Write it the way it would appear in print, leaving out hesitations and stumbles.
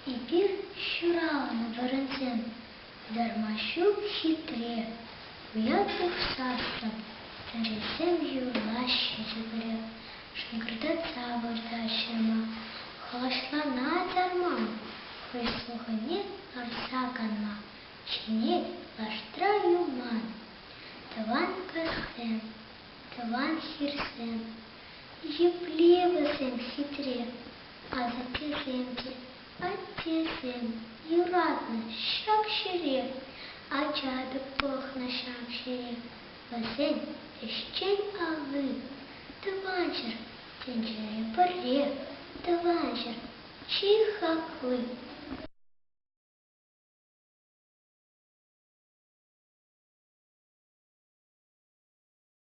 І бір щурала на воронцем, дармащу хитре, уятых сасом, тарисем юлаще забере, шнгрдаться вождащема, холошлана дарма, хой слухане арсаканма, чине лаштра юман, таван касем, таван хирсем, еплевасем хитре, а за тесемки, Отесем, юратно, щак щире, а чадок похна щак щире, лосень, тещень алы, таванчер, тенчере паре, таванчер, чихаклы.